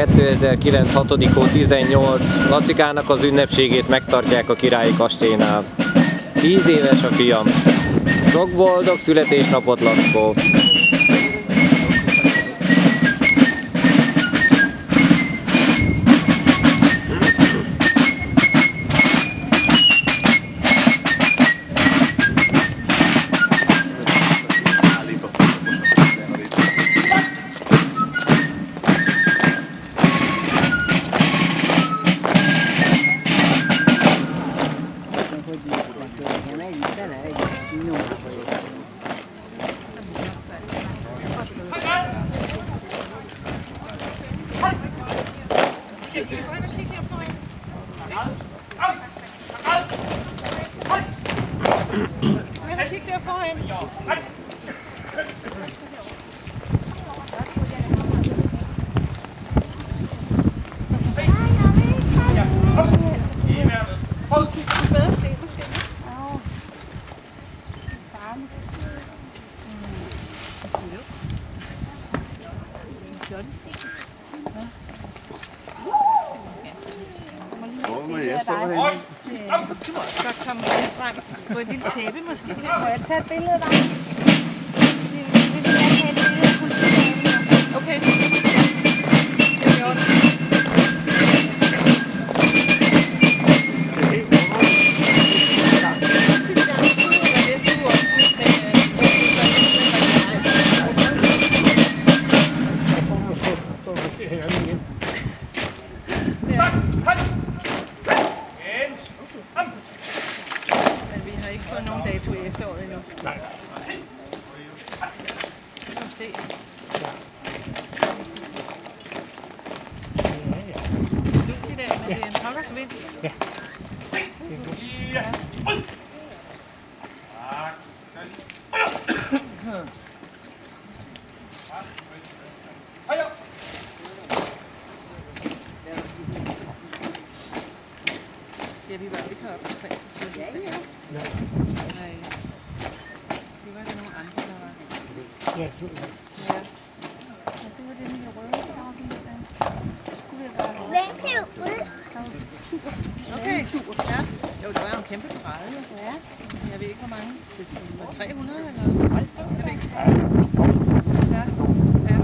2009. 6. hó 18. Lacikának az ünnepségét megtartják a Királyi Kastélynál. 10 éves a fiam. Sok boldog születésnapot, Lackó! Godt komme frem på et lille tæppe måske. Må jeg tage et billede af dig? Vi vil gerne have et billede af politiet. Okay. Skal vi ordne? Ja, vi var ikke heroppe på Christian Søndag. Ja. Nej. Det var der nogle andre, der var. Ja, super. Ja. Det var det med røde deroppe. Skulle det være røde? Hvem kan jo ud? Okay, super. Ja. Jo, det var jo en kæmpe parade. Ja. Jeg ved ikke, hvor mange. Det var 300 eller noget. Jeg ved ikke. Ja. Ja.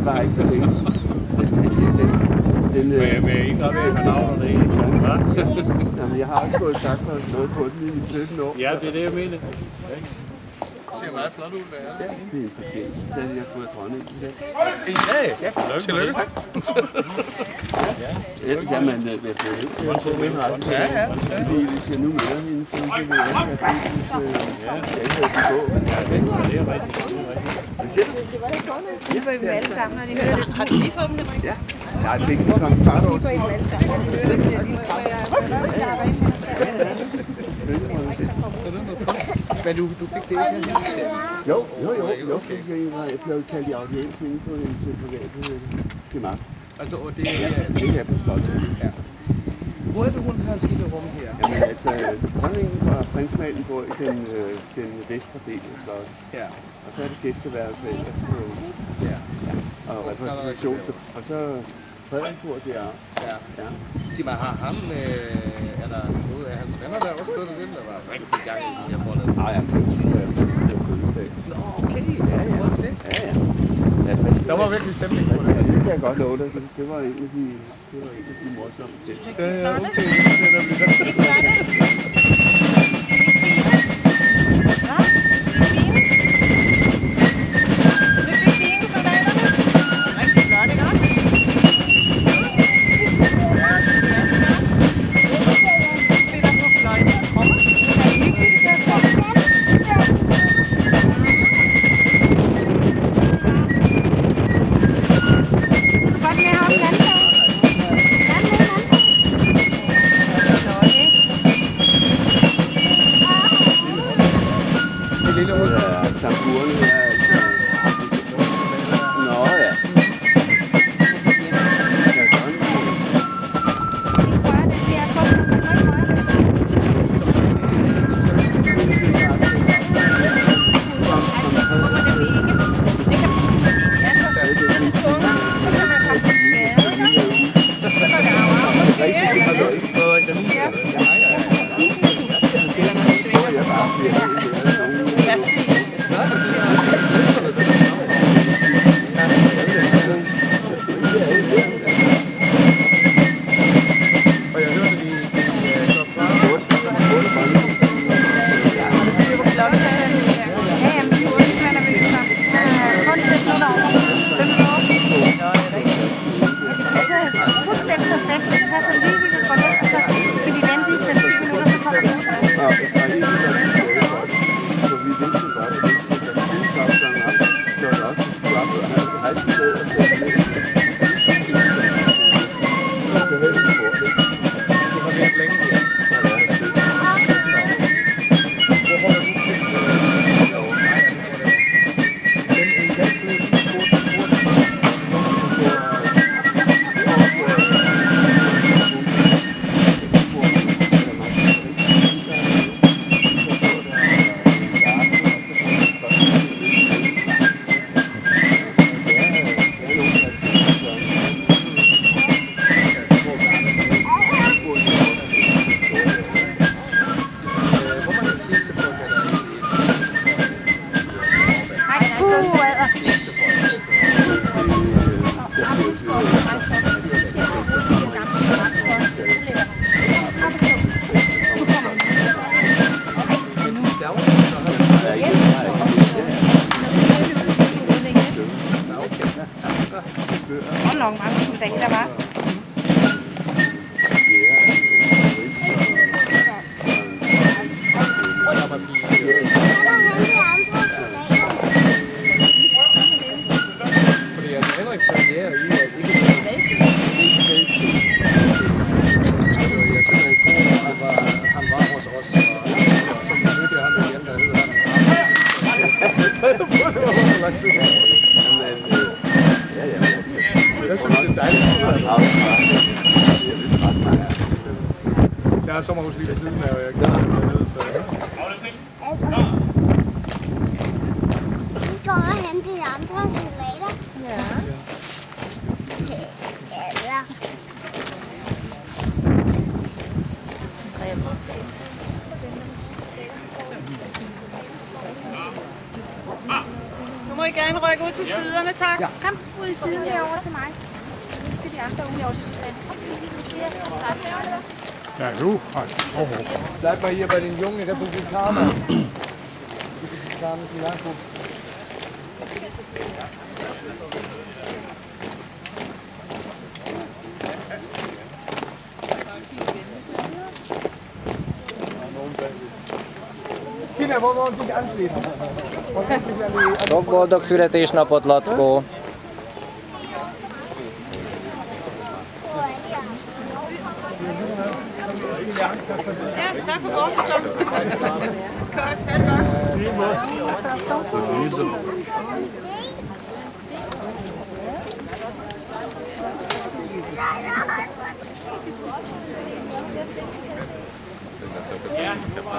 Var ikke så længe. Jamen, jeg har også fået sagt noget på den i 17 år. Ja, det er det, jeg mener. Det ser meget flot ud, hvad er det? Det er en fortjeneste. Den har jeg fået af dronningen i dag. Ja, tillykke. Jamen, jeg bliver nødt til at få med resten. Ja. Fordi hvis jeg nu møder hende, så vil jeg ikke have fysisk alhed på. Ja, det er rigtigt. Hvad siger du? De var jo alle sammen, når de hørte det. Har du lige fået dem, Henrik? Ja. Nej, det er ikke kommet kvart år. De var jo alle sammen, når de hørte det. De Men du fik det ikke her? Jo. Jeg blev kaldt i audiens inde på en privat gemak. Altså, og det er på slottet. Ja. Hvor er det, hun har sit rum her? Jamen altså, dronningen fra Prinsmalen bor i den vestre del af slottet. Ja. Og så er det gæsteværelse ellers på. Ja. Og repræsentation. Og så Frederik bor deroppe. Ja. Sig mig, har han, er der noget af hans venner, der også støtter det, der var rigtig gang i, jeg får lavet? Nej, jeg tænker, at det er fødselsdag. Nå, okay. Ja. Der var virkelig stemning på det. Ja, det kan jeg godt love dig. Det var en af de morsomme ting. Ja, okay. Det er nemlig egentlig var de glade for det. Så vi vidste godt, at hvis der skulle kapsang op, så var det også klart, at man skulle rejse ned og sætte ned. Så havde vi gjort det. Du har været længe her. Ja, det er det. Hvor holder du til? Men en dag blev det Hvor mange dage der var? Fordi Henrik premiere i at ikke altså jeg sidder i kor, og han var hos os, og så mødte jeg ham igen, der hedder jeg synes, det er dejligt. Jeg har sommerhus lige ved siden af, og jeg kan ikke ned, så... Vi går og hente de andre chokolader. Ja. Eller... Nu må I gerne rykke ud til siderne, tak. Ja. Kom ud i siden herovre til mig. Nu skal de andre ud herovre til Susanne. Ja, nu. Bleib mal hier bei den jungen Republikanern. Republikanischen Nachwuchs. Kinder, wollen wir uns nicht anschließen? Sok boldog születésnapot, Lackó! Ja, tak for vores sæson. Godt, det var.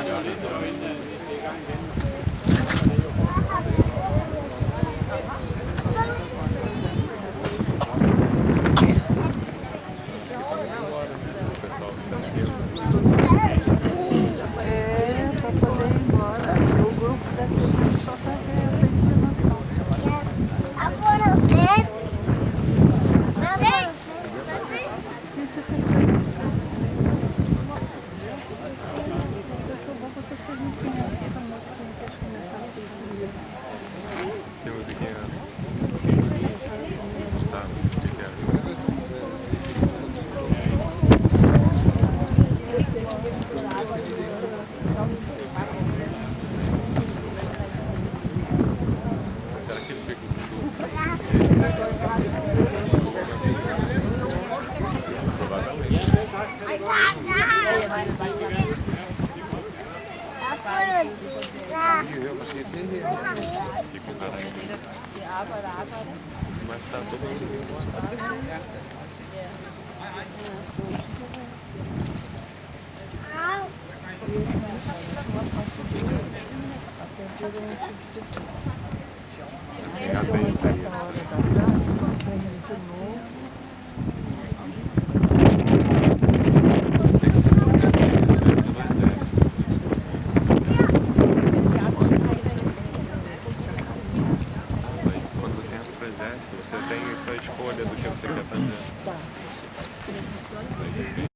Au.